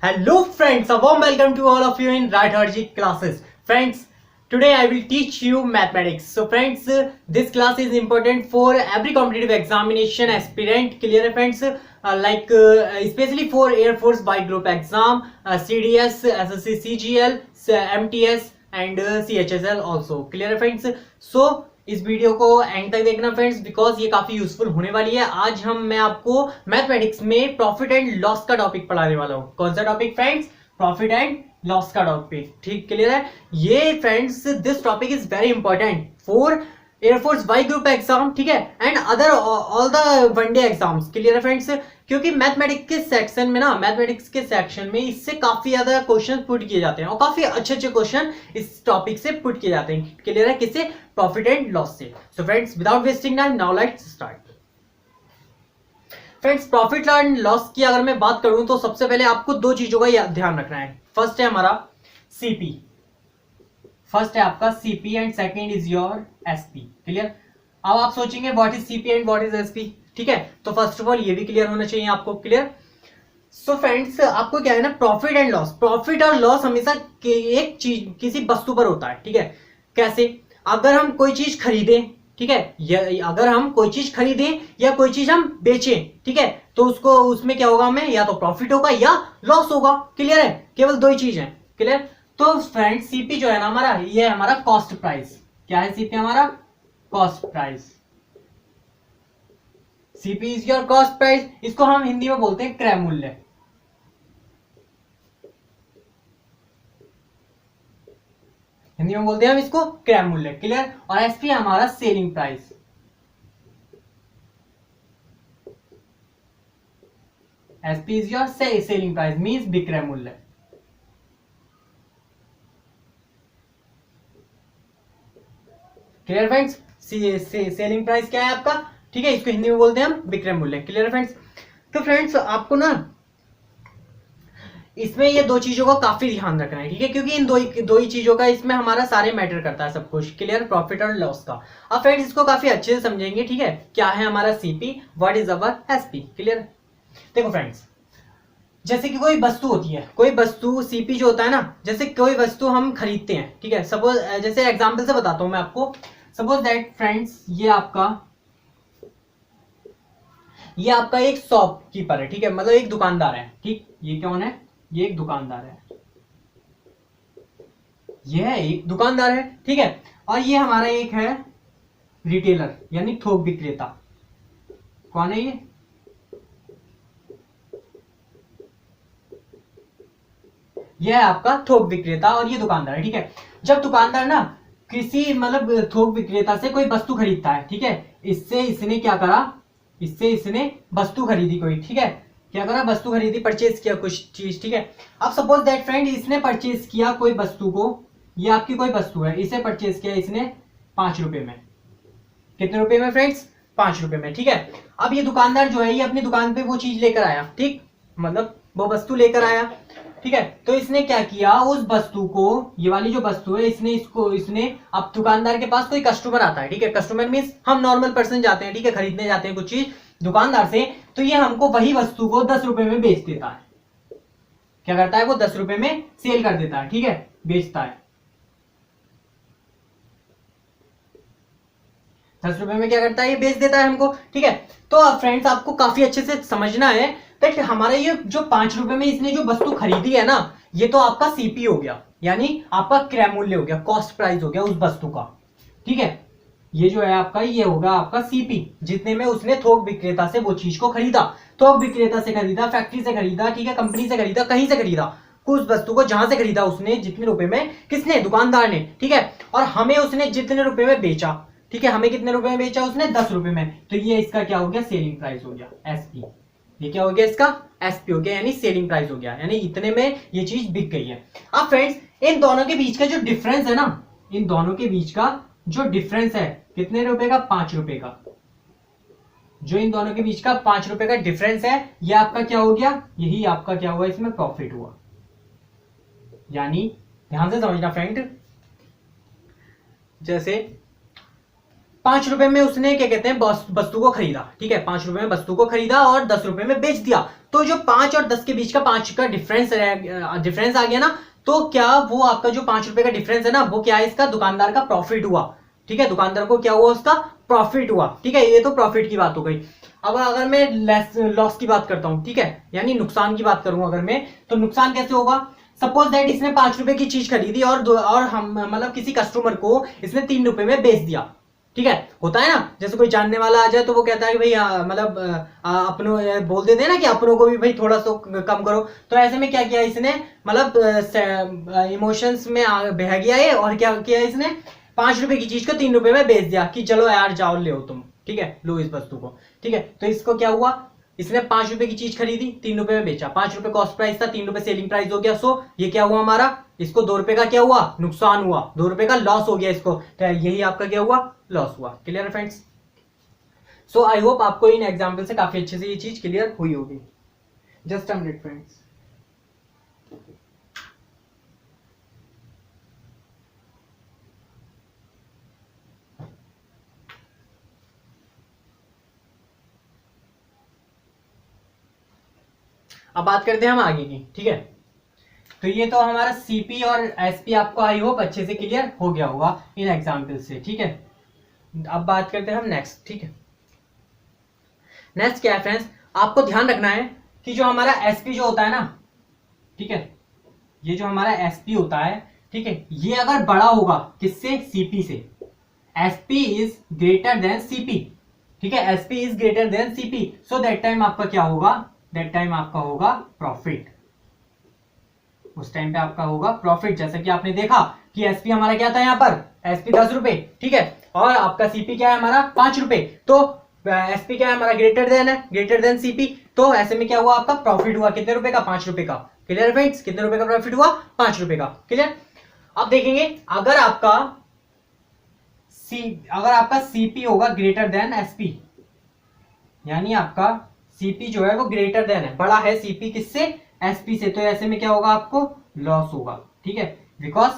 Hello friends, a warm welcome to all of you in Right Harji classes. Friends, today I will teach you mathematics. So friends, this class is important for every competitive examination aspirant. Clear friends? Especially for Air Force by group exam, CDS, SSC, CGL, MTS and CHSL also. Clear friends? So इस video को and तक देखना friends, because ये काफी useful होने वाली है। आज मैं आपको मैथमेटिक्स में प्रॉफिट एंड लॉस का टॉपिक पढ़ाने वाला हूँ। कौन सा topic friends? Profit and loss का टॉपिक। ठीक, क्लियर है? ये friends, this topic is very important for air force Y group exam, ठीक है, and other all the one day exams. Clear है फ्रेंड्स? क्योंकि मैथमेटिक्स के सेक्शन में इससे काफी ज्यादा क्वेश्चन पुट किए जाते हैं और काफी अच्छे अच्छे क्वेश्चन इस टॉपिक से पुट किए जाते हैं। क्लियर है? किससे? प्रॉफिट एंड लॉस से। So friends, without wasting time, now let's start. Friends, profit and loss की अगर मैं बात करूं तो सबसे पहले आपको दो चीजों का ध्यान रखना है। फर्स्ट है हमारा सीपी, फर्स्ट है आपका CP and second is your SP. Clear? अब आप सोचेंगे what is CP and what is SP, ठीक है? तो फर्स्ट ऑफ ऑल ये भी क्लियर होना चाहिए आपको। क्लियर? सो फ्रेंड्स, आपको क्या है ना, प्रॉफिट एंड लॉस, प्रॉफिट और लॉस हमेशा एक चीज किसी वस्तु पर होता है। ठीक है? कैसे? अगर हम कोई चीज खरीदें, ठीक है, अगर हम कोई चीज खरीदें या कोई चीज हम बेचें, ठीक है, तो उसको उसमें क्या होगा, हमें या तो प्रॉफिट होगा या लॉस होगा। क्लियर है? केवल दो ही चीज है। क्लियर? तो फ्रेंड्स, सीपी जो है ना हमारा, ये है हमारा कॉस्ट प्राइस। क्या है सीपी? हमारा cost price. CP is your cost price. इसको हम हिंदी में बोलते हैं क्रय मूल्य। हिंदी में बोलते हैं हम इसको क्रय मूल्य। क्लियर? और एसपी हमारा selling price. SP is your selling price, means विक्रय मूल्य। Clear friends? सेलिंग प्राइस क्या है आपका? ठीक है, इसको हिंदी में बोलते हैं हम विक्रय मूल्य। Clear friends? तो फ्रेंड्स, आपको ना इसमें ये दो चीजों का काफी ध्यान रखना है, ठीक है, क्योंकि इन दो ही चीजों का इसमें हमारा सारे मैटर करता है सब कुछ। क्लियर? प्रॉफिट और लॉस का। अब फ्रेंड्स, इसको काफी अच्छे से समझेंगे। ठीक है? क्या है हमारा CP, what is our SP. Clear? देखो फ्रेंड्स, जैसे कि कोई वस्तु होती है, कोई वस्तु, सीपी जो होता है ना, जैसे कोई वस्तु हम खरीदते हैं, ठीक है, सपोज, जैसे एग्जांपल से बताता हूं मैं आपको। सपोज दैट फ्रेंड्स, ये आपका एक शॉपकीपर है, ठीक है, मतलब एक दुकानदार है। ठीक, ये कौन है? ये एक दुकानदार है। ये एक दुकानदार है, ठीक है, और ये हमारा एक है रिटेलर, यानी थोक विक्रेता। कौन है ये? यह है आपका थोक विक्रेता और ये दुकानदार है। ठीक है? जब दुकानदार ना किसी, मतलब थोक विक्रेता से कोई वस्तु खरीदता है, ठीक है, इससे इसने क्या करा, इससे इसने वस्तु खरीदी कोई, ठीक है, क्या करा, वस्तु खरीदी, परचेज किया कुछ चीज। ठीक है? अब सपोज दैट फ्रेंड, इसने परचेज किया कोई वस्तु को, ये आपकी कोई वस्तु है, इसे परचेज किया इसने 5 रुपए में। कितने रुपए में फ्रेंड्स? 5 रुपए में। ठीक है? अब ये दुकानदार जो है, ये अपनी दुकान पे वो चीज लेकर आया, ठीक, मतलब वो वस्तु लेकर आया। ठीक है? तो इसने क्या किया, उस वस्तु को, ये वाली जो वस्तु है, इसने अब दुकानदार के पास कोई कस्टमर आता है, ठीक है, कस्टमर मींस हम नॉर्मल पर्सन जाते हैं, ठीक है, खरीदने जाते हैं कुछ चीज दुकानदार से, तो ये हमको वही वस्तु को 10 रुपए में बेच देता है। क्या करता है वो? 10 रुपए में सेल कर देता है, ठीक है, बेचता है। 10 रुपए में क्या करता है? ये बेच देता है हमको। ठीक है? तो अब फ्रेंड्स, आपको काफी अच्छे से समझना है दैट हमारा ये जो 5 रुपए में इसने जो वस्तु खरीदी है ना, ये तो आपका सीपी हो गया, यानी आपका क्रय मूल्य हो गया, कॉस्ट प्राइस हो गया उस वस्तु का। ठीक है? ये जो है आपका, ये होगा आपका सीपी, जितने में उसने थोक विक्रेता से वो चीज को खरीदा। थोक विक्रेता से खरीदा, फैक्ट्री से खरीदा, ठीक है, कंपनी से खरीदा, कहीं से खरीदा, उस वस्तु को जहां से खरीदा उसने, जितने रुपए में, किसने? दुकानदार ने। ठीक है? और हमें उसने जितने रुपए में बेचा, ठीक है, हमें कितने रुपए में बेचा उसने? 10 रुपए में। तो ये इसका क्या हो गया? सेलिंग प्राइस हो गया, एसपी। ये क्या हो गया? इसका एसपी हो गया, यानी सेलिंग प्राइस हो गया, यानी इतने में ये चीज बिक गई है। अब फ्रेंड्स, इन दोनों के बीच का जो डिफरेंस है ना, इन दोनों के बीच का जो डिफरेंस है, कितने रुपए का? 5 रुपए का। जो इन दोनों के बीच का 5 रुपए का डिफरेंस है, ये आपका क्या हो गया? यही आपका क्या हुआ? इसमें प्रॉफिट हुआ। यानी ध्यान से समझना फ्रेंड, जैसे ₹5 में उसने क्या कहते हैं वस्तु को खरीदा, ठीक है, ₹5 में वस्तु को खरीदा और ₹10 में बेच दिया। तो जो 5 और 10 के बीच का 5 का डिफरेंस आ गया ना, तो क्या वो आपका जो ₹5 का डिफरेंस है ना, वो क्या है, इसका दुकानदार का प्रॉफिट हुआ, ठीक है, दुकानदार को क्या हुआ, उसका प्रॉफिट हुआ, ठीक है। ये तो प्रॉफिट की बात हो गई। अब अगर मैं लॉस की बात करता हूं, ठीक है, यानी नुकसान की बात करूं अगर मैं, तो नुकसान कैसे होगा, सपोज दैट इसने ₹5 की चीज खरीदी और हम मतलब किसी कस्टमर को इसने ₹3 में बेच दिया, ठीक है। होता है ना, जैसे कोई जानने वाला आ जाए तो वो कहता है कि भाई मतलब अपनों बोल देते हैं ना कि अपनों को भी भाई थोड़ा सा कम करो। तो ऐसे में क्या किया इसने, मतलब इमोशंस में बह गया है और क्या किया इसने, ₹5 की चीज को ₹3 में बेच दिया कि चलो यार जाओ ले तुम, ठीक है, लो इस वस्तु को, ठीक है। तो इसको क्या हुआ, इसने ₹5 की चीज खरीदी, ₹3 में बेचा, ₹5 कॉस्ट प्राइस था, ₹3 सेलिंग प्राइस हो गया। सो ये क्या हुआ हमारा, इसको ₹2 का क्या हुआ, नुकसान हुआ, ₹2 का लॉस हो गया इसको। तो यही आपका क्या हुआ, लॉस हुआ। क्लियर है फ्रेंड्स? सो आई होप आपको इन एग्जाम्पल से काफी अच्छे से ये चीज क्लियर हुई होगी। Just a minute friends. अब बात करते हैं हम आगे की, ठीक है। तो ये तो हमारा सीपी और एसपी आपको आई होप अच्छे से क्लियर हो गया होगा इन एग्जाम्पल से, ठीक है। अब बात करते हैं हम नेक्स्ट, ठीक है। नेक्स्ट क्या है फ्रेंड्स, आपको ध्यान रखना है कि जो हमारा एसपी जो होता है ना, ठीक है, ये जो हमारा एसपी होता है, ठीक है, ये अगर बड़ा होगा किससे, सीपी से, SP is greater than CP, ठीक है, SP is greater than CP, so that time आपका क्या होगा, दैट टाइम आपका होगा प्रॉफिट, उस टाइम पे आपका होगा प्रॉफिट। जैसे कि आपने देखा कि एसपी हमारा क्या था, यहां पर एसपी ₹10, ठीक है, और आपका सीपी क्या है हमारा ₹5, तो एसपी क्या है हमारा, ग्रेटर देन है, ग्रेटर देन सीपी। तो ऐसे में क्या हुआ, आपका प्रॉफिट हुआ कितने रुपए का, ₹5 का। क्लियर फ्रेंड्स, कितने रुपए का प्रॉफिट हुआ, ₹5 का। क्लियर। अब देखेंगे अगर आपका सीपी होगा ग्रेटर देन एसपी, यानी आपका सीपी जो है वो ग्रेटर देन है, बड़ा है सीपी किससे, एसपी से, तो ऐसे में क्या होगा, आपको लॉस होगा, ठीक है। बिकॉज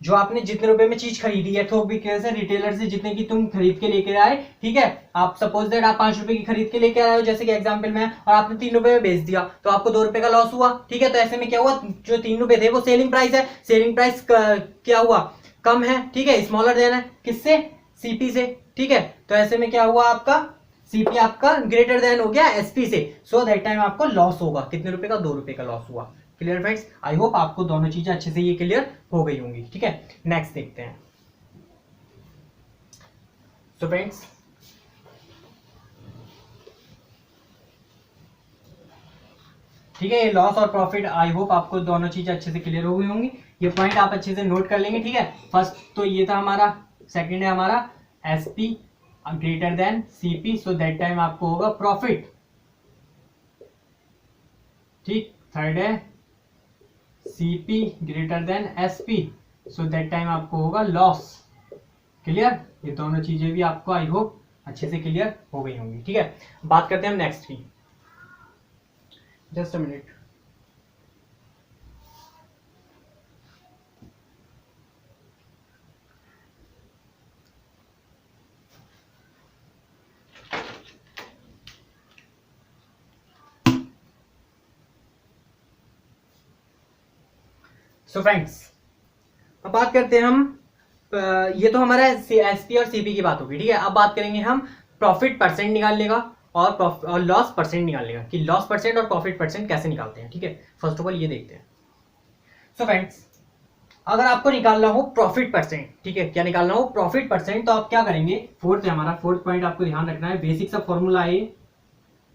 जो आपने जितने रुपए में चीज खरीदी है थोक बिक्री से, रिटेलर से जितने की तुम खरीद के लेके आए, ठीक है, आप सपोज दैट आप ₹5 की खरीद के लेके आए हो जैसे कि एग्जांपल में, और आपने ₹3 में बेच दिया, तो आपको ₹2 का लॉस हुआ, ठीक है। तो ऐसे में क्या हुआ, जो ₹3 थे वो सेलिंग प्राइस है, सेलिंग प्राइस क्या हुआ, कम है, ठीक है, स्मॉलर देन है किससे, सीपी से, ठीक है। तो ऐसे में क्या हुआ, आपका सीपी आपका ग्रेटर देन हो गया एसपी से, सो दैट टाइम आपको लॉस होगा कितने रुपए का, ₹2 का लॉस हुआ। क्लियर फ्रेंड्स, आई होप आपको दोनों चीजें अच्छे से ये क्लियर हो गई होंगी, ठीक है। नेक्स्ट देखते हैं। सो फ्रेंड्स, ठीक है, ये लॉस और प्रॉफिट आई होप आपको दोनों चीजें अच्छे से क्लियर हो गई होंगी। ये पॉइंट आप अच्छे से नोट कर लेंगे, ठीक है। फर्स्ट तो ये था हमारा, सेकंड है हमारा SP greater than CP, so that time आपको होगा प्रॉफिट, ठीक। थर्ड है CP greater than SP, so that time आपको होगा लॉस। क्लियर, ये दोनों चीजें भी आपको आई होप अच्छे से क्लियर हो गई होंगी, ठीक है। बात करते हैं हम नेक्स्ट की। Just a minute. So friends, अब बात करते हैं हम, ये तो हमारा एसपी और सीपी की बात होगी, ठीक है। अब बात करेंगे हम प्रॉफिट परसेंट निकालने का और लॉस परसेंट निकालने का, कि लॉस परसेंट और प्रॉफिट परसेंट कैसे निकालते हैं, ठीक है। फर्स्ट ऑफ ऑल ये देखते हैं। सो फ्रेंड्स, अगर आपको निकालना हो प्रॉफिट परसेंट, ठीक है, क्या निकालना हो, प्रॉफिट परसेंट, तो आप क्या करेंगे, फोर्थ है हमारा, फोर्थ पॉइंट आपको ध्यान रखना है, बेसिक सा फॉर्मूला है,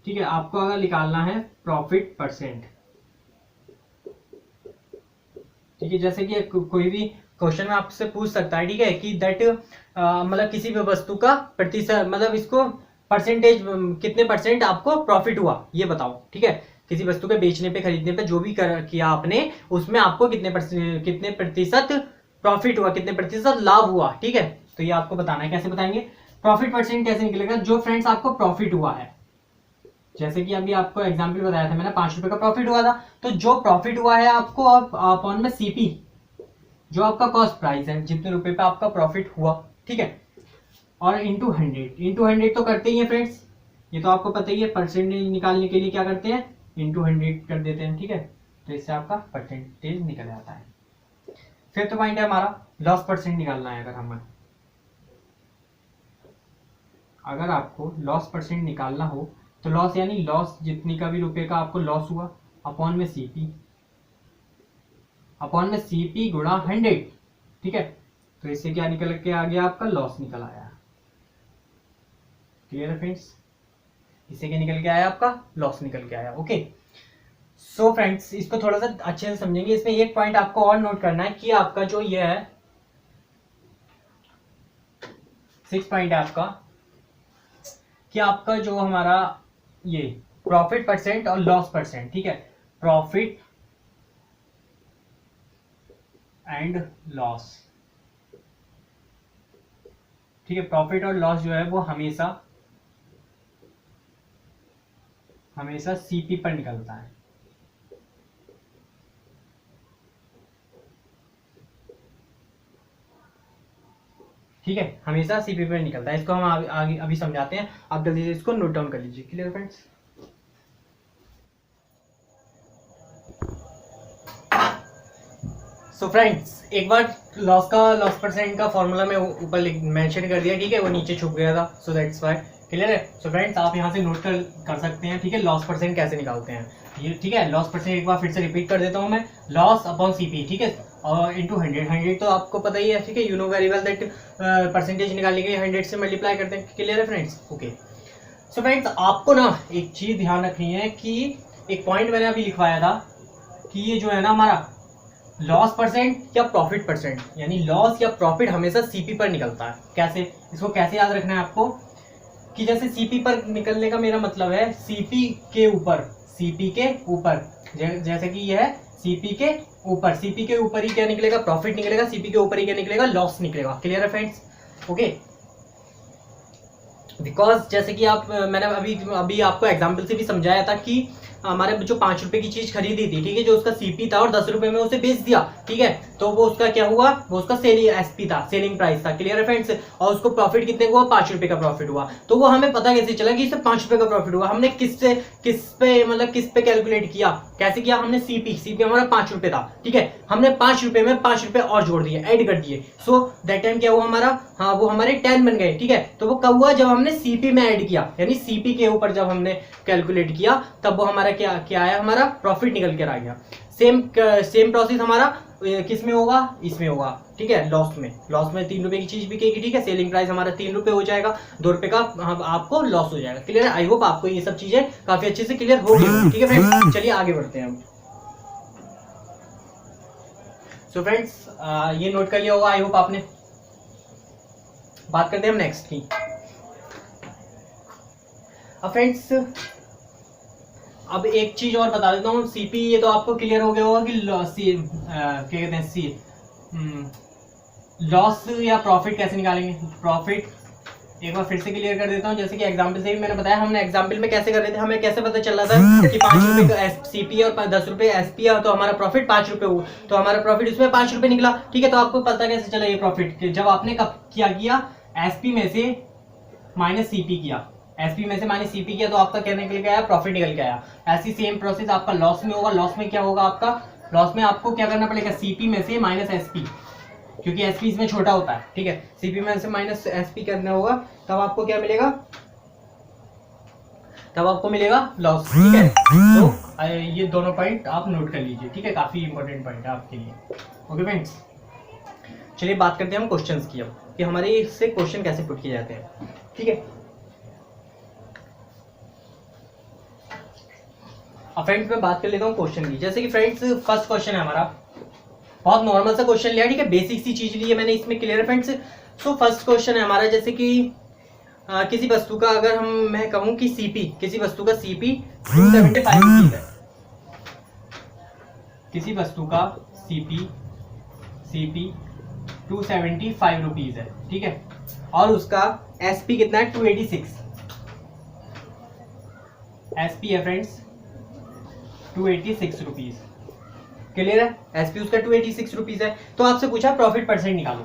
ठीक है। आपको अगर निकालना है प्रॉफिट परसेंट, ठीक है, जैसे कि कोई भी क्वेश्चन में आपसे पूछ सकता है, ठीक है, कि दैट मतलब किसी भी वस्तु का प्रतिशत, मतलब इसको परसेंटेज, कितने परसेंट आपको प्रॉफिट हुआ ये बताओ, ठीक है। किसी वस्तु के बेचने पे, खरीदने पे, जो भी किया आपने, उसमें आपको कितने प्रतिशत प्रॉफिट हुआ, कितने प्रतिशत लाभ हुआ, ठीक है। तो ये आपको बताना है। कैसे बताएंगे, प्रॉफिट परसेंट कैसे निकलेगा, जो फ्रेंड्स आपको प्रॉफिट हुआ है, जैसे कि अभी आपको एग्जाम्पल बताया था मैंने, ₹5 का प्रॉफिट हुआ था, तो जो प्रॉफिट हुआ है आपको अपॉन में सीपी, जो आपका कॉस्ट प्राइस है, जितने रुपए पे आपका प्रॉफिट हुआ, ठीक है। और इंटू 100 तो करते ही हैं फ्रेंड्स, ये तो आपको पता ही है। परसेंटेज निकालने के लिए क्या करते हैं, इंटू 100 कर देते हैं, ठीक है। तो इससे आपका परसेंटेज निकल जाता है। फिफ्थ पॉइंट है हमारा लॉस परसेंट निकालना है। अगर आपको लॉस परसेंट निकालना हो तो लॉस यानी लॉस जितनी का भी रुपए का आपको लॉस हुआ अपॉन में सीपी गुणा 100, ठीक है। तो इससे क्या निकल के आ गया, आपका लॉस निकल आया। क्लियर है फ्रेंड्स, इससे क्या निकल के आया, आपका लॉस निकल के आया। ओके सो फ्रेंड्स, इसको थोड़ा सा अच्छे से समझेंगे। इसमें एक पॉइंट आपको और नोट करना है कि आपका जो ये है 6 पॉइंट है आपका, कि आपका जो हमारा ये प्रॉफिट परसेंट और लॉस परसेंट, ठीक है। प्रॉफिट एंड लॉस, ठीक है। प्रॉफिट और लॉस जो है वो हमेशा सीपी पर निकलता है, ठीक है। हमेशा सीपी पर निकलता है। इसको हम आगे अभी समझाते हैं, आप जल्दी से इसको नोट डाउन कर लीजिए। क्लियर फ्रेंड्स, सो फ्रेंड्स एक बार लॉस परसेंट का फॉर्मूला मैं ऊपर मेंशन कर दिया, ठीक है। वो नीचे छुप गया था, सो दैट्स व्हाई। क्लियर है। सो फ्रेंड्स आप यहाँ से नोट कर सकते हैं, ठीक है। लॉस परसेंट कैसे निकालते हैं ये, ठीक है। लॉस परसेंट एक बार फिर से रिपीट कर देता हूँ मैं, लॉस अपॉन सीपी, ठीक है, और इंटू 100 तो आपको पता ही है, ठीक है। You know very well that percentage निकालने के लिए 100 से मल्टीप्लाई करते हैं। क्लियर है फ्रेंड्स, ओके। सो फ्रेंड्स आपको ना एक चीज ध्यान रखनी है कि एक पॉइंट मैंने अभी लिखवाया था कि ये जो है ना हमारा लॉस परसेंट या प्रॉफिट परसेंट, यानी लॉस या प्रॉफिट हमेशा सीपी पर निकलता है। कैसे, इसको कैसे याद रखना है आपको, कि जैसे सीपी पर निकलने का मेरा मतलब है सीपी के ऊपर, जैसे कि यह है सीपी के ऊपर ही क्या निकलेगा, प्रॉफिट निकलेगा। सीपी के ऊपर ही क्या निकलेगा, लॉस निकलेगा। क्लियर है फ्रेंड्स, ओके। बिकॉज जैसे कि मैंने अभी आपको एग्जाम्पल से भी समझाया था कि हमारे जो 5 रुपए की चीज खरीदी थी, ठीक है, जो उसका सीपी था और 10 रुपए में उसे बेच दिया, ठीक है। तो वो उसका क्या हुआ, वो उसका एसपी था, सेलिंग प्राइस था। क्लियर है फ्रेंड्स, और उसको प्रॉफिट कितने हुआ, 5 रुपए का प्रॉफिट हुआ। तो वो हमें पता कैसे चला कि इसे 5 रुपए का प्रॉफिट हुआ, हमने किस पे कैलकुलेट किया, कैसे किया, हमने सीपी हमारा 5 रुपए था, ठीक है। हमने 5 रुपए में 5 रुपए और जोड़ दिए, ऐड कर दिए। सो दैट टाइम क्या हुआ हमारा, हाँ वो हमारे 10 बन गए, ठीक है। तो वो कब हुआ, जब हमने सीपी में ऐड किया, यानी सीपी के ऊपर जब हमने कैलकुलेट किया, तब वो हमारा क्या आया, हमारा प्रॉफिट निकल कर आ गया। सेम प्रोसेस हमारा किस में होगा, इसमें होगा, ठीक है। लॉस में 3 रुपए की चीज बिकेगी, ठीक है। सेलिंग प्राइस हमारा 3 रुपए हो जाएगा, 2 रुपए का आपको लॉस हो जाएगा। क्लियर है, आई होप आपको ये सब चीजें काफी अच्छे से क्लियर हो गई, ठीक है फ्रेंड्स। चलिए आगे बढ़ते हैं हम। सो फ्रेंड्स ये नोट कर लिया होगा, आई होप आपने। बात करते हैं हम नेक्स्ट की। अब फ्रेंड्स अब एक चीज और बता देता हूँ, सीपी ये तो आपको क्लियर हो गया होगा कि क्या कहते हैं, लॉस या प्रॉफिट कैसे निकालेंगे। प्रॉफिट एक बार फिर से क्लियर कर देता हूँ, जैसे कि एग्जांपल से भी मैंने बताया, हमने एग्जांपल में कैसे कर रहे थे, हमें कैसे पता चल रहा था कि 5 रुपए का सीपी और 10 रुपए एसपी है, तो हमारा प्रॉफिट 5 रुपए हुआ, तो हमारा प्रॉफिट इसमें 5 रुपए निकला, ठीक है। तो आपको पता कैसे चला ये प्रॉफिट, जब आपने कब किया एसपी में से माइनस सीपी किया, एसपी में से माइनस सीपी किया, तो आपका क्या निकल के आया, प्रॉफिट निकल के आया। ऐसी सेम प्रोसेस आपका लॉस में होगा। लॉस में क्या होगा आपका, लॉस में आपको क्या करना पड़ेगा, सीपी में से माइनस एसपी, क्योंकि एसपी इसमें छोटा होता है, ठीक है। सीपी में से माइनस एसपी करना होगा, तब आपको क्या मिलेगा, तब आपको मिलेगा लॉस, ठीक है। तो ये दोनों पॉइंट आप नोट कर लीजिए, ठीक है, काफी इंपॉर्टेंट पॉइंट है आपके लिए। ओके फ्रेंड्स, चलिए बात करते हैं हम क्वेश्चंस की, अब कि हमारे इससे क्वेश्चन कैसे पुट किए जाते हैं, ठीक है। अब फ्रेंड्स मैं बात कर लेता हूँ क्वेश्चन की। जैसे कि फ्रेंड्स फर्स्ट क्वेश्चन है हमारा, बहुत नॉर्मल सा क्वेश्चन लिया, ठीक है, बेसिक सी चीज ली है मैंने इसमें। क्लियर है फ्रेंड्स। सो फर्स्ट क्वेश्चन है हमारा, जैसे कि किसी वस्तु का अगर मैं कहूँ कि सीपी, किसी वस्तु का सीपी 275 रुपीज है, किसी वस्तु का सीपी 275 रुपीज है, ठीक है, और उसका एसपी कितना है, 286 एसपी है फ्रेंड्स, 286 रुपीज। क्लियर है, एसपी उसका 286 रुपीज है। तो आपसे पूछा प्रॉफिट परसेंट निकालो।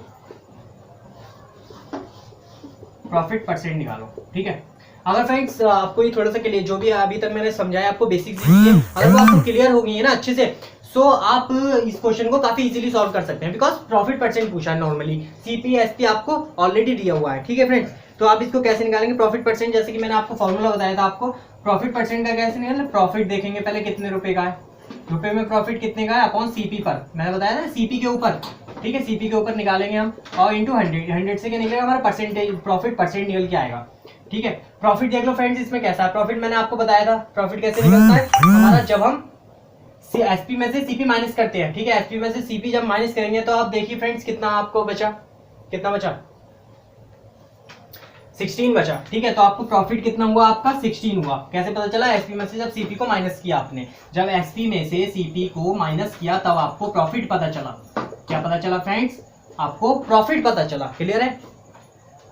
प्रॉफिट परसेंट निकालो, ठीक है। अगर फ्रेंड्स आपको ये थोड़ा सा क्लियर, जो भी अभी तक मैंने समझाया आपको बेसिक चीजें, अगर वो आपको क्लियर हो गई है ना अच्छे से, सो आप इस क्वेश्चन को काफी इजीली सॉल्व कर सकते हैं, बिकॉज प्रॉफिट परसेंट पूछा है नॉर्मली, सीपी एसपी आपको ऑलरेडी दिया हुआ है, ठीक है फ्रेंड्स। तो आप इसको कैसे निकालेंगे प्रॉफिट परसेंट, जैसे कि मैंने आपको फॉर्मूला बताया था आपको प्रॉफिट परसेंट का कैसे निकालना। प्रॉफिट देखेंगे पहले कितने रुपए का है, रुपए में प्रॉफिट कितने का है अपॉन सीपी पर, मैंने बताया था सीपी के ऊपर, ठीक है, सीपी के ऊपर निकालेंगे हम, और इंटू 100 से क्या निकलेगा हमारा परसेंटेज, प्रॉफिट परसेंट निकल के आएगा, ठीक है। प्रॉफिट देख लो फ्रेंड्स इसमें कैसा है, प्रॉफिट मैंने आपको बताया था प्रॉफिट कैसे निकलता है हमारा, जब हम एसपी में से सीपी माइनस करते हैं, ठीक है, एसपी में से सीपी जब माइनस करेंगे तो आप देखिए फ्रेंड्स कितना आपको बचा, कितना बचा 16 बचा, ठीक है। तो आपको प्रॉफिट कितना हुआ आपका 16 हुआ, कैसे पता चला, एसपी में से जब सीपी को माइनस किया आपने, जब एसपी में से सीपी को माइनस किया तब आपको प्रॉफिट पता चला, क्या पता चला फ्रेंड्स, आपको प्रॉफिट पता चला, क्लियर है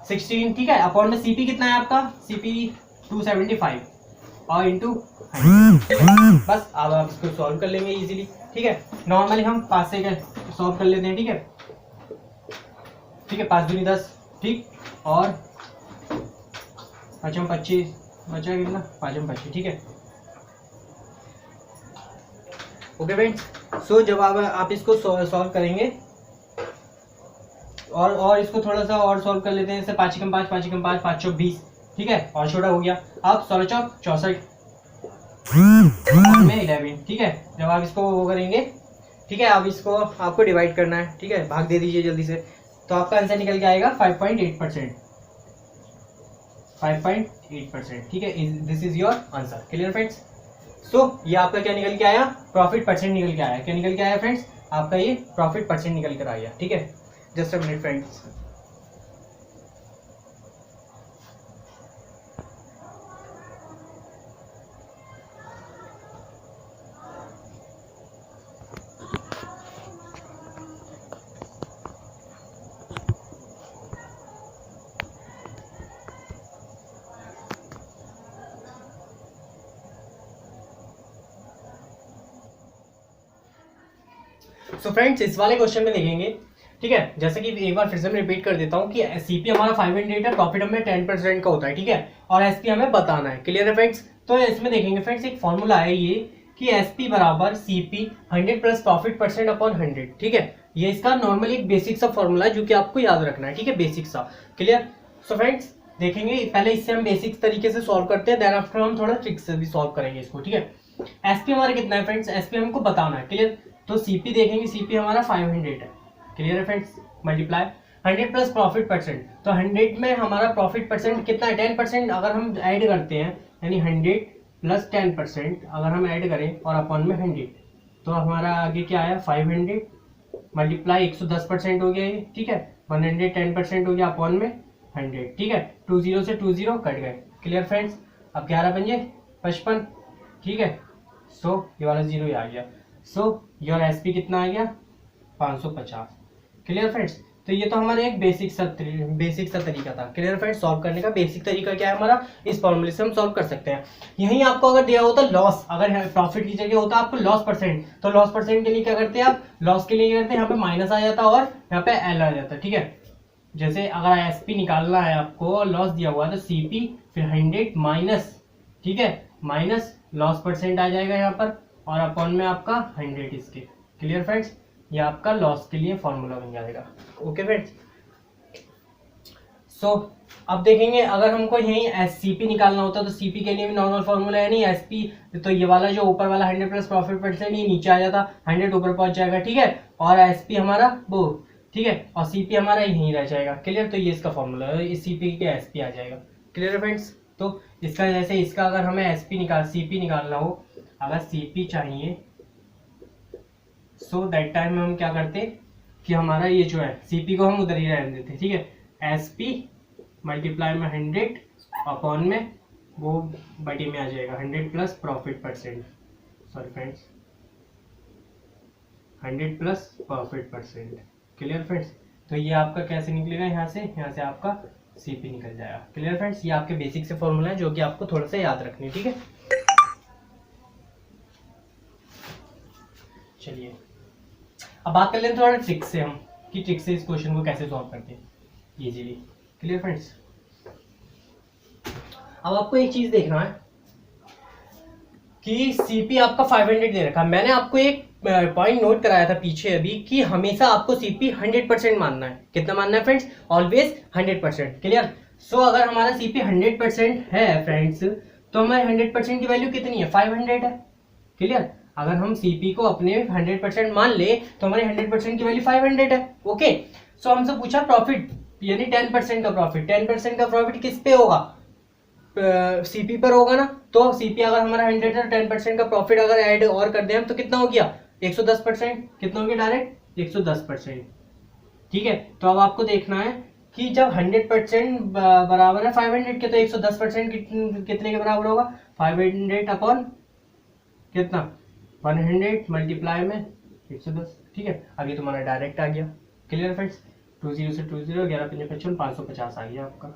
16, ठीक है। अपॉन में सीपी कितना है आपका, सीपी 275 और इंटू 100, बस अब आप इसको सॉल्व कर लेंगे इजीली, ठीक है। नॉर्मली हम 5 से सॉल्व कर लेते हैं, ठीक है, ठीक है, 5 दूनी 10, ठीक, और 5 25 बचा कितना, 5 25, ठीक है, ओके फ्रेंड्स। सो जब आप इसको सॉल्व करेंगे और इसको थोड़ा सा और सॉल्व कर लेते हैं, जैसे 5 कम 5 5 कम 5 5 चौक 20, ठीक है, और छोटा हो गया, अब 16 चौक 64 में 11, ठीक है। जब आप इसको वो करेंगे, ठीक है, अब इसको आपको डिवाइड करना है, ठीक है, भाग दे दीजिए जल्दी से, तो आपका आंसर निकल के आएगा 5.8%, 5.8%, ठीक है, this is your answer, clear friends. So ये आपका क्या निकल के आया, प्रॉफिट परसेंट निकल के आया, क्या निकल के आया फ्रेंड्स, आपका ये प्रॉफिट परसेंट निकल कर आया, ठीक है। Just a minute friends, so friends इस वाले क्वेश्चन में देखेंगे, ठीक है, जैसे कि एक बार फिर से मैं रिपीट कर देता हूँ कि सीपी हमारा 508 है, प्रॉफिट हमें 10% का होता है, ठीक है, और एसपी हमें बताना है, क्लियर है फ्रेंड्स। तो इसमें देखेंगे फ्रेंड्स एक फॉर्मूला है ये कि एसपी बराबर CP 100 plus profit percent upon 100, ठीक है, ये इसका नॉर्मली एक बेसिक सा फॉर्मूला है जो कि आपको याद रखना है, ठीक है, बेसिक सा, क्लियर। सो फ्रेंड्स देखेंगे पहले इससे हम बेसिक तरीके से सॉल्व करते हैं, देन आफ्टर हम थोड़ा ट्रिक से भी सॉल्व करेंगे इसको, ठीक है। एसपी हमारा कितना है फ्रेंड्स, एसपी हमको बताना है, क्लियर। तो सीपी देखेंगे, सीपी हमारा 500 है, क्लियर है friends, multiply 100 plus profit percent, तो 100 में हमारा प्रॉफिट परसेंट कितना है 10%, अगर हम ऐड करते हैं यानी 100 प्लस 10% अगर हम ऐड करें और अपॉन में 100, तो हमारा आगे क्या आया 500 मल्टीप्लाई 110% हो गया ये, ठीक है, 110% हो गया अपॉन में 100, ठीक है, 20 से 20 कट गए, क्लियर फ्रेंड्स। अब 11 पंजे 55, ठीक है, सो ये वाला 0 आ गया, सो योर एसपी कितना आ गया 550, क्लियर फ्रेंड्स। तो ये तो हमारा एक बेसिक सा तरीका था, क्लियर फ्रेंड्स। सॉल्व करने का बेसिक तरीका क्या है हमारा, इस फॉर्मूले से हम सॉल्व कर सकते हैं। यहीं आपको अगर दिया होता लॉस, अगर प्रॉफिट की जगह होता आपको लॉस परसेंट, तो लॉस परसेंट के लिए क्या करते हैं आप, लॉस के लिए करते हैं यहाँ पे माइनस आ जाता और यहाँ पे एल आ जाता, ठीक है। जैसे अगर एसपी निकालना है आपको, लॉस दिया हुआ है तो सीपी फिर 100 माइनस, ठीक है, माइनस लॉस परसेंट आ जाएगा यहाँ पर और अपॉन में आपका 100 इसके, क्लियर फ्रेंड्स। ये आपका लॉस के लिए फॉर्मूला बन जाएगा, ओके फ्रेंड्स। सो अब देखेंगे अगर हमको यही एससीपी निकालना होता तो सीपी के लिए भी नॉर्मल फॉर्मूला है नहीं एसपी, तो ये वाला जो ऊपर वाला 100 प्लस प्रॉफिट परसेंट ये नीचे आ जाता, 100 ऊपर पहुंच जाएगा, ठीक है, और एसपी हमारा वो, ठीक है, और सीपी हमारा यहीं रह जाएगा, क्लियर। तो ये इसका फॉर्मूला है, इस सीपी के एसपी आ जाएगा, क्लियर फ्रेंड्स। तो इसका जैसे इसका अगर हमें एसपी सीपी निकालना हो, अगर सीपी चाहिए सो दैट टाइम हम क्या करते कि हमारा ये जो है सीपी को हम उधर ही रहने देते, ठीक है, एसपी मल्टीप्लाई में 100 अपॉन में वो बटे में आ जाएगा 100 plus profit percent, sorry friends 100 plus profit percent, clear friends. तो ये आपका कैसे निकलेगा, यहाँ से आपका सीपी निकल जाएगा, क्लियर फ्रेंड्स। ये आपके बेसिक से फॉर्मूला है जो कि आपको थोड़ा सा याद रखनी है, ठीक है। चलिए अब बात कर लेते हैं थोड़ा ट्रिक से हम कि ट्रिक से इस क्वेश्चन को कैसे सॉल्व करते हैं इजीली, क्लियर फ्रेंड्स। अब आपको एक चीज देखना है कि सीपी आपका 500 दे रखा है। मैंने आपको एक पॉइंट नोट कराया था पीछे अभी कि हमेशा आपको सीपी 100% मानना है। कितना मानना है फ्रेंड्स? ऑलवेज 100%। क्लियर? सो अगर हमारा सीपी 100% है फ्रेंड्स, तो हमारे 100% की वैल्यू कितनी है? 500 है। क्लियर? अगर हम सीपी को अपने 100% मान ले तो हमारे 100% की वैल्यू 500 है। ओके, सो हमसे पूछा प्रॉफिट यानी 10% का प्रॉफिट। 10% का प्रॉफिट किस पे होगा? सीपी पर होगा ना। तो सीपी अगर हमारा 100 है, 10% का प्रॉफिट अगर ऐड और कर दें हम तो कितना हो गया? 110%। कितना हो गया? डायरेक्ट 110%। ठीक है, तो अब आपको देखना है कि जब 100% बराबर है 500 के, तो 110% कितने के बराबर होगा? 500 अपॉन कितना? 100 मल्टीप्लाई में 110। ठीक है, अभी तुम्हारा डायरेक्ट आ गया। Clear friends? 20 से 20 11 550 आ गया आपका।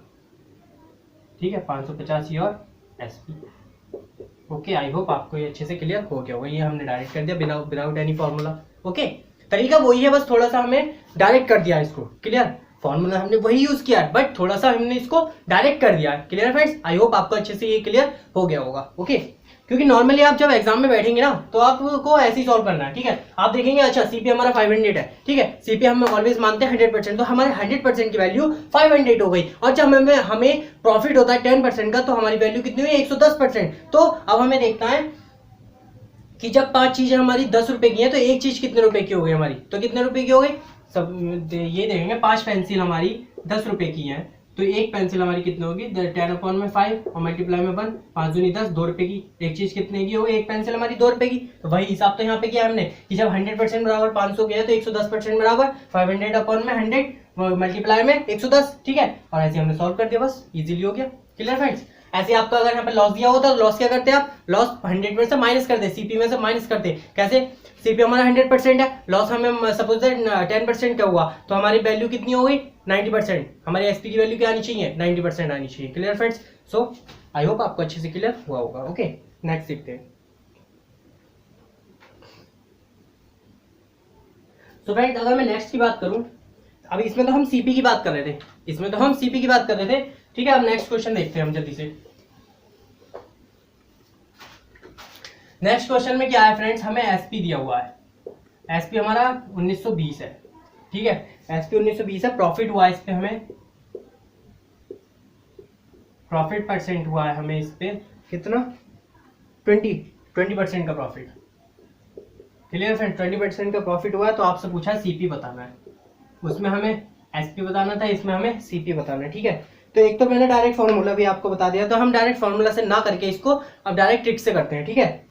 ठीक है, 550 your SP. Okay, I hope आपको ये अच्छे से क्लियर हो गया होगा। ये हमने डायरेक्ट कर दिया विदाउट एनी फॉर्मूला। ओके, तरीका वही है, बस थोड़ा सा हमें डायरेक्ट कर दिया इसको। क्लियर? फॉर्मूला हमने वही यूज किया है बट थोड़ा सा हमने इसको डायरेक्ट कर दिया है। Clear friends? आई होप आपको अच्छे से ये क्लियर हो गया होगा। ओके, क्योंकि नॉर्मली आप जब एग्जाम में बैठेंगे ना तो आपको ऐसे ही सॉल्व करना है। ठीक है, आप देखेंगे अच्छा सीपी हमारा 500 है। ठीक है, सीपी हम ऑलवेज मानते हैं 100%, तो हमारे 100% की वैल्यू 500 हो गई। और जब हमें प्रॉफिट होता है 10% का तो हमारी वैल्यू कितनी हुई? 110%। तो अब हमें देखना है कि जब 5 चीजें हमारी 10 रुपए की है तो एक चीज कितने रुपए की हो गई हमारी? तो कितने रुपए की हो गई? सब ये देखेंगे 5 पेंसिल हमारी 10 रुपए की है तो एक पेंसिल हमारी कितनी होगी? 10/5 और मल्टीप्लाई में 1, 5 दूनी 10, 2 रुपए की। एक चीज कितने की होगी? एक पेंसिल हमारी 2 रुपए की। तो वही हिसाब तो यहाँ पे किया हमने कि जब 100% बराबर 500 गया तो 110% बराबर 500 अपॉन में 100 मल्टीप्लाई में 110। ठीक है, और ऐसे हमने सॉल्व कर दिया, बस इजीली हो गया। Clear friends? ऐसे आपका अगर यहाँ पे लॉस दिया होता तो लॉस क्या करते आप? लॉस 100 में से माइनस करते, सीपी में से माइनस करते। कैसे? सीपी हमारा 100% है, लॉस हमें सपोज 10% का हुआ तो हमारी वैल्यू कितनी हो गई? 90%। हमारी एसपी की वैल्यू क्या आनी चाहिए? 90% आनी चाहिए। Clear friends? So I hope आपको अच्छे से क्लियर हुआ होगा। ओके, नेक्स्ट देखते हैं। सो फ्रेंड्स, अगर मैं नेक्स्ट की बात करूं, अभी इसमें तो हम सीपी की बात कर रहे थे, ठीक है, अब नेक्स्ट क्वेश्चन देखते हैं हम जल्दी से। नेक्स्ट क्वेश्चन में क्या है फ्रेंड्स? हमें एसपी दिया हुआ है। एसपी हमारा 1920 है। ठीक है, एसपी 1920 है। प्रॉफिट हुआ है इस पे हमें, प्रॉफिट परसेंट हुआ है हमें इस पे कितना? 20% का प्रॉफिट। Clear friend? 20% का प्रॉफिट हुआ है तो आपसे पूछा सीपी बताना है। उसमें हमें एसपी बताना था, इसमें हमें सीपी बताना है। ठीक है, तो एक तो मैंने डायरेक्ट फॉर्मूला भी आपको बता दिया, तो हम डायरेक्ट फॉर्मूला से ना करके इसको अब डायरेक्ट ट्रिक से करते हैं। ठीक है,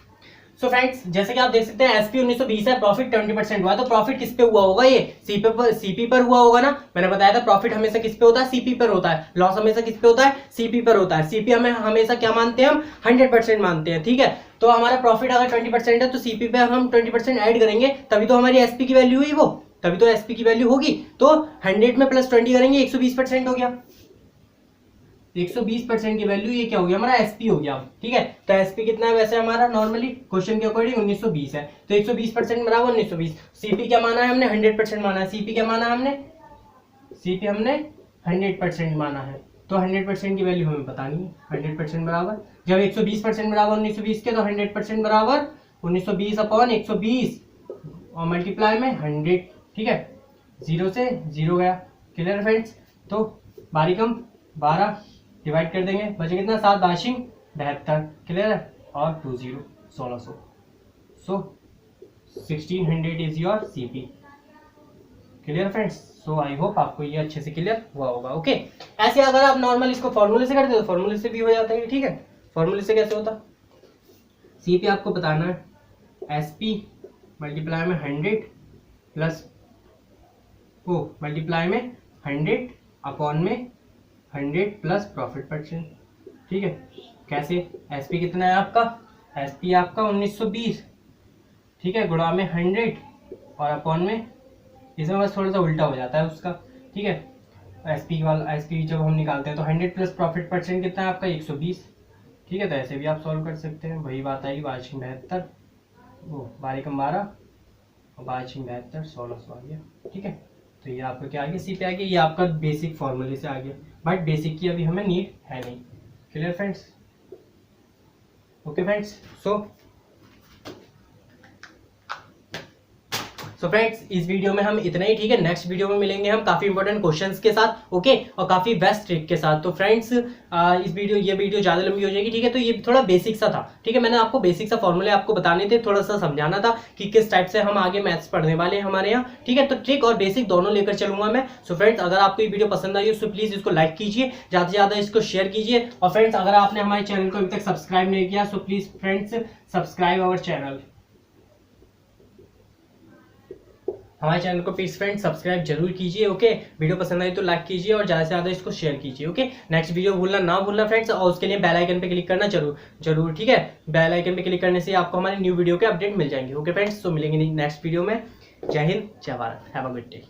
सो फ्रेंड्स, जैसे कि आप देख सकते हैं एसपी 1920 है, प्रॉफिट 20% हुआ, तो प्रॉफिट किस पे हुआ होगा? ये सीपी पर हुआ होगा ना। मैंने बताया था प्रॉफिट हमेशा किस पे होता है? सीपी पर होता है। लॉस हमेशा किस पे होता है? सीपी पर होता है। सीपी हमें हमेशा क्या मानते हैं? हम 100% मानते हैं। ठीक है, तो हमारा प्रॉफिट अगर 20% है तो सीपी पे हम 20% ऐड करेंगे तभी तो हमारी एसपी की वैल्यू हुई, वो तभी तो एसपी की वैल्यू होगी। तो 100 में प्लस 20 करेंगे 120% हो गया। 120% की वैल्यू ये क्या हो गया? हमारा एसपी हो गया। ठीक है, तो एसपी कितना है वैसे हमारा? नॉर्मली क्वेश्चन के अकॉर्डिंग 1920 है, तो 120% बराबर 1920। सीपी क्या माना है हमने? 100% माना है। सीपी क्या माना हमने? सीपी हमने 100% माना है, तो 100% की वैल्यू हमें बतानी है। 100% बराबर, जब 120% बराबर 1920 के, तो 100% बराबर 1920 अपॉन 120 और मल्टीप्लाई में 100। ठीक है, 0 से 0 गया। Clear friends? तो बारीकम 12 डिवाइड कर देंगे, बचे कितना? 7 दाशिंग 72। क्लियर है? और 20 1600। सो 1600 is your CP. Clear friends? So I hope आपको ये अच्छे से क्लियर हुआ होगा। ओके, ऐसे अगर आप नॉर्मल इसको फॉर्मूले से करते हो तो फॉर्मूले से भी हो जाता है। ठीक है, फॉर्मूले से कैसे होता? सीपी आपको बताना है एसपी मल्टीप्लाई में 100 प्लस ओ मल्टीप्लाई में 100 अपॉन में 100 प्लस प्रॉफिट परसेंट। ठीक है, कैसे? एसपी कितना है आपका? एसपी आपका 1920। ठीक है, गुणा में 100 और अपॉन में, इसमें बस थोड़ा सा उल्टा हो जाता है उसका। ठीक है, एसपी वाला एसपी जब हम निकालते हैं तो 100 प्लस प्रॉफिट परसेंट कितना है आपका? 120। ठीक है, तो ऐसे भी आप सॉल्व कर सकते हैं। वही बात आएगी 1272 वो 12 और 1272 1600 आ गया। ठीक है, तो ये आपका क्या आ गया? सी पे आ गया। ये आपका बेसिक फॉर्मूले से आ गया, बट बेसिक की अभी हमें नीड है नहीं। Clear friends? Okay friends, so friends इस वीडियो में हम इतना ही, ठीक है। नेक्स्ट वीडियो में मिलेंगे हम काफी इंपॉर्टेंट क्वेश्चंस के साथ, ओके, और काफी बेस्ट ट्रिक के साथ। तो फ्रेंड्स ये वीडियो ज्यादा लंबी हो जाएगी, ठीक है। तो ये थोड़ा बेसिक सा था, ठीक है। मैंने आपको बेसिक सा फॉर्मूले आपको बताने थे, थोड़ा सा समझाना था कि किस टाइप से हम आगे मैथ्स पढ़ने वाले हैं हमारे यहाँ, ठीक है। तो ट्रिक और बेसिक दोनों लेकर चलूंगा मैं। सो फ्रेंड्स अगर आपको ये वीडियो पसंद आई हो तो प्लीज इसको लाइक कीजिए, ज्यादा से ज्यादा इसको शेयर कीजिए। और फ्रेंड्स अगर आपने हमारे चैनल को अभी तक सब्सक्राइब नहीं किया so please friends subscribe our channel. हमारे चैनल को प्लीज फ्रेंड्स सब्सक्राइब जरूर कीजिए, ओके। वीडियो पसंद आई तो लाइक कीजिए और ज्यादा से ज्यादा इसको शेयर कीजिए, ओके। नेक्स्ट वीडियो ना भूलना फ्रेंड्स, और उसके लिए बेल आइकन पे क्लिक करना जरूर, ठीक है। बेल आइकन पे क्लिक करने से आपको हमारे न्यू वीडियो के अपडेट मिल जाएंगे, ओके फ्रेंड्स। तो मिलेंगे नेक्स्ट वीडियो में। जय हिंद, जय Bharat, have a good day.